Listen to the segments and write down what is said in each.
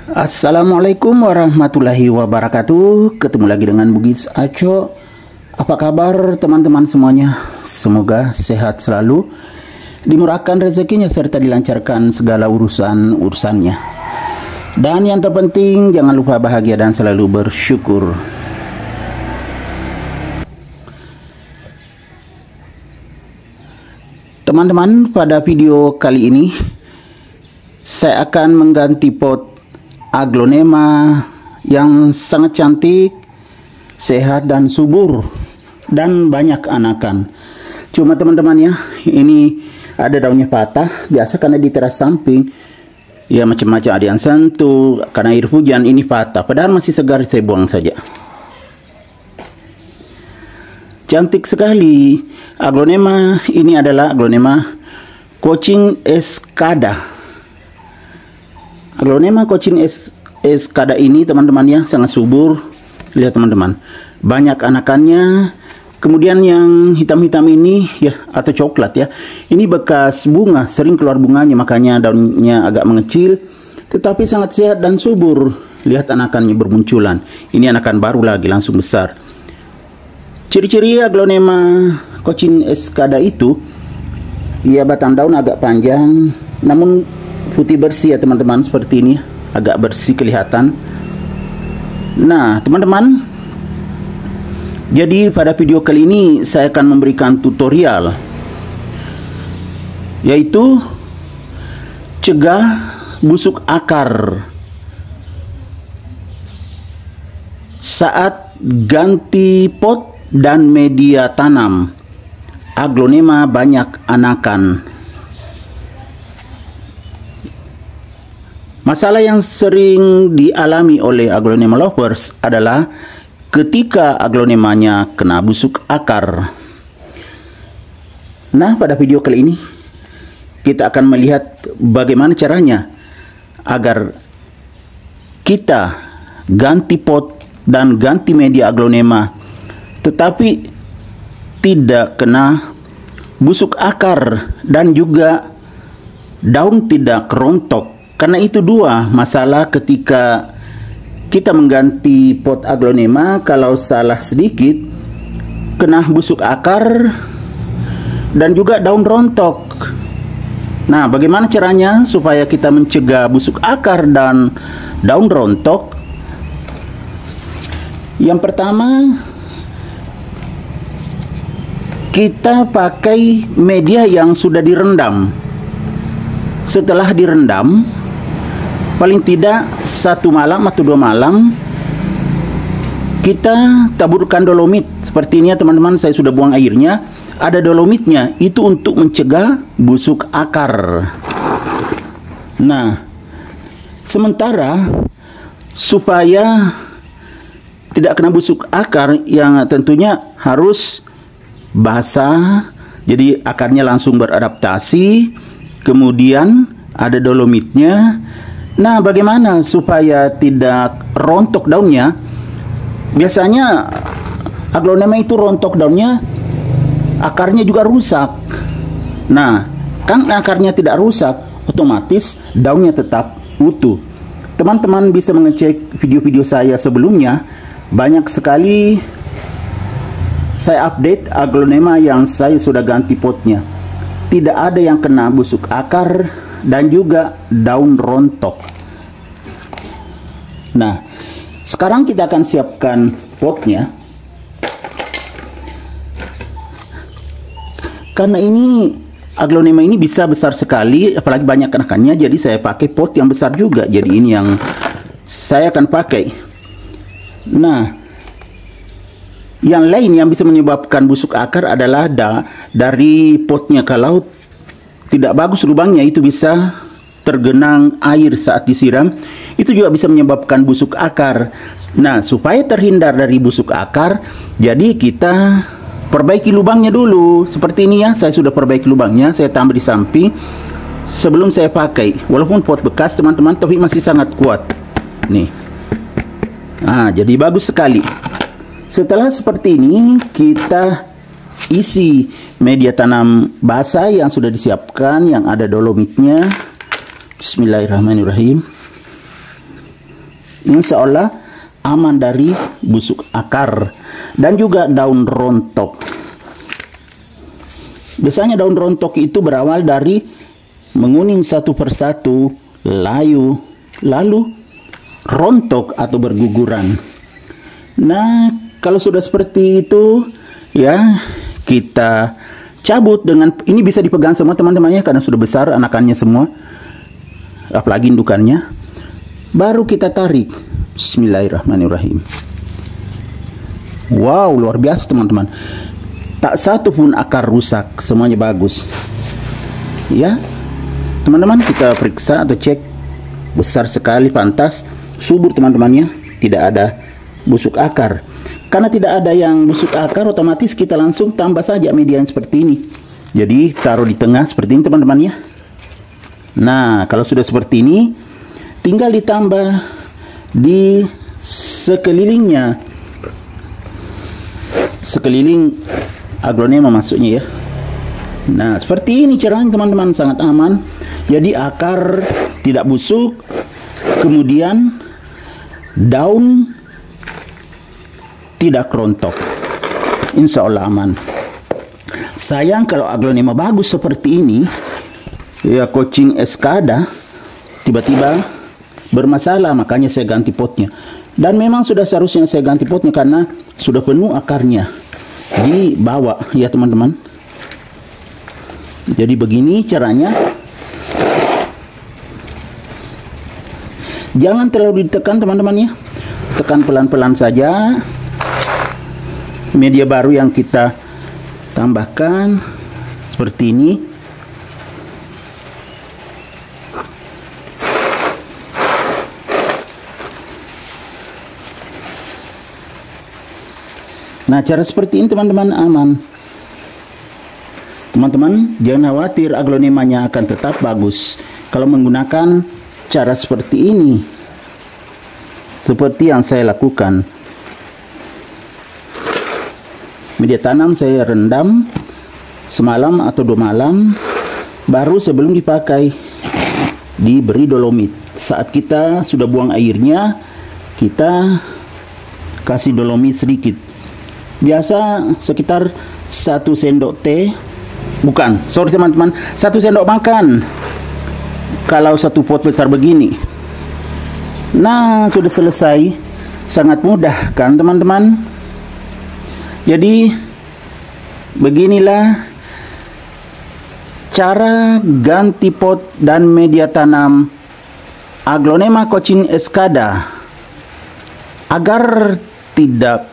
Assalamualaikum warahmatullahi wabarakatuh. Ketemu lagi dengan Bugis Aco. Apa kabar teman-teman semuanya? Semoga sehat selalu, dimurahkan rezekinya serta dilancarkan segala urusannya. Dan yang terpenting jangan lupa bahagia dan selalu bersyukur. Teman-teman, pada video kali ini saya akan mengganti pot aglonema yang sangat cantik, sehat dan subur dan banyak anakan. Cuma teman-teman ya, ini ada daunnya patah, biasa karena di teras samping ya macam-macam, ada yang sentuh karena air hujan ini patah, padahal masih segar, saya buang saja. Cantik sekali aglonema. Ini adalah aglonema Cochin Escada. Aglonema Cochin Escada ini teman-teman ya sangat subur. Lihat teman-teman, banyak anakannya. Kemudian yang hitam-hitam ini ya, atau coklat ya, ini bekas bunga, sering keluar bunganya, makanya daunnya agak mengecil, tetapi sangat sehat dan subur. Lihat anakannya bermunculan. Ini anakan baru lagi, langsung besar. Ciri-ciri aglonema Cochin Escada itu, ya batang daun agak panjang, namun putih bersih ya teman-teman, seperti ini, agak bersih kelihatan. Nah teman-teman, jadi pada video kali ini saya akan memberikan tutorial, yaitu cegah busuk akar saat ganti pot dan media tanam aglonema banyak anakan. Masalah yang sering dialami oleh aglonema lovers adalah ketika aglonemanya kena busuk akar. Nah, pada video kali ini kita akan melihat bagaimana caranya agar kita ganti pot dan ganti media aglonema tetapi tidak kena busuk akar dan juga daun tidak rontok. Karena itu dua masalah ketika kita mengganti pot aglonema. Kalau salah sedikit kena busuk akar dan juga daun rontok. Nah, bagaimana caranya supaya kita mencegah busuk akar dan daun rontok? Yang pertama, kita pakai media yang sudah direndam. Setelah direndam, paling tidak 1 malam atau 2 malam, kita taburkan dolomit. Seperti ini ya teman-teman, saya sudah buang airnya. Ada dolomitnya, itu untuk mencegah busuk akar. Nah, sementara supaya tidak kena busuk akar, yang tentunya harus basah, jadi akarnya langsung beradaptasi. Kemudian ada dolomitnya. Nah, bagaimana supaya tidak rontok daunnya? Biasanya aglonema itu rontok daunnya, akarnya juga rusak. Nah, kan akarnya tidak rusak, otomatis daunnya tetap utuh. Teman-teman bisa mengecek video-video saya sebelumnya, banyak sekali saya update aglonema yang saya sudah ganti potnya. Tidak ada yang kena busuk akar dan juga daun rontok. Nah, sekarang kita akan siapkan potnya. Karena ini aglonema ini bisa besar sekali, apalagi banyak anakannya, jadi saya pakai pot yang besar juga. Jadi ini yang saya akan pakai. Nah, yang lain yang bisa menyebabkan busuk akar adalah dari potnya. Kalau tidak bagus lubangnya, itu bisa tergenang air saat disiram, itu juga bisa menyebabkan busuk akar. Nah, supaya terhindar dari busuk akar, jadi kita perbaiki lubangnya dulu. Seperti ini ya, saya sudah perbaiki lubangnya, saya tambah di samping sebelum saya pakai. Walaupun pot bekas teman-teman, tapi masih sangat kuat. Nih, nah jadi bagus sekali. Setelah seperti ini, kita isi media tanam basah yang sudah disiapkan, yang ada dolomitnya. Bismillahirrahmanirrahim. Insya Allah aman dari busuk akar dan juga daun rontok. Biasanya daun rontok itu berawal dari menguning satu persatu, layu, lalu rontok atau berguguran. Nah, kalau sudah seperti itu, ya kita cabut dengan ini, bisa dipegang semua teman-temannya karena sudah besar anakannya semua, apalagi indukannya. Baru kita tarik. Bismillahirrahmanirrahim. Wow, luar biasa teman-teman. Tak satu pun akar rusak, semuanya bagus. Ya, teman-teman, kita periksa atau cek, besar sekali, pantas, subur teman-temannya, tidak ada busuk akar. Karena tidak ada yang busuk akar, otomatis kita langsung tambah saja media yang seperti ini. Jadi taruh di tengah seperti ini teman-teman ya. Nah, kalau sudah seperti ini, tinggal ditambah di sekelilingnya, sekeliling aglonema maksudnya ya. Nah, seperti ini caranya teman-teman, sangat aman. Jadi akar tidak busuk, kemudian daun tidak rontok. Insya Allah aman. Sayang kalau aglonema bagus seperti ini, ya Cochin Escada, tiba-tiba bermasalah, makanya saya ganti potnya. Dan memang sudah seharusnya saya ganti potnya karena sudah penuh akarnya di bawah ya teman-teman. Jadi begini caranya. Jangan terlalu ditekan teman-teman ya. Tekan pelan-pelan saja. Media baru yang kita tambahkan seperti ini. Nah, cara seperti ini teman-teman aman. Teman-teman jangan khawatir, aglonemanya akan tetap bagus kalau menggunakan cara seperti ini, seperti yang saya lakukan. Media tanam saya rendam semalam atau 2 malam, baru sebelum dipakai diberi dolomit. Saat kita sudah buang airnya, kita kasih dolomit sedikit. Biasa sekitar 1 sendok teh, bukan, sorry teman-teman, 1 sendok makan kalau 1 pot besar begini. Nah, sudah selesai. Sangat mudah kan teman-teman. Jadi beginilah cara ganti pot dan media tanam aglonema Cochin Escada agar tidak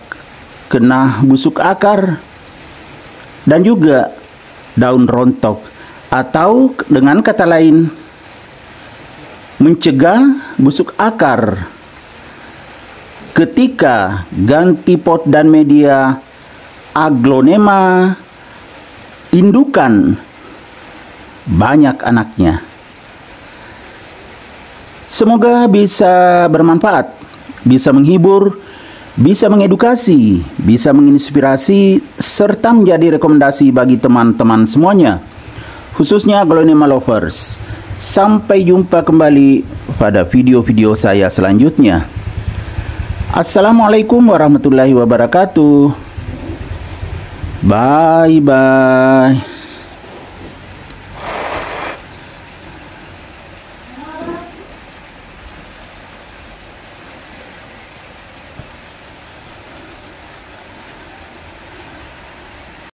kena busuk akar dan juga daun rontok, atau dengan kata lain mencegah busuk akar ketika ganti pot dan media aglonema indukan banyak anaknya. Semoga bisa bermanfaat, bisa menghibur, bisa mengedukasi, bisa menginspirasi, serta menjadi rekomendasi bagi teman-teman semuanya, khususnya aglonema lovers. Sampai jumpa kembali pada video-video saya selanjutnya. Assalamualaikum warahmatullahi wabarakatuh. Bye-bye.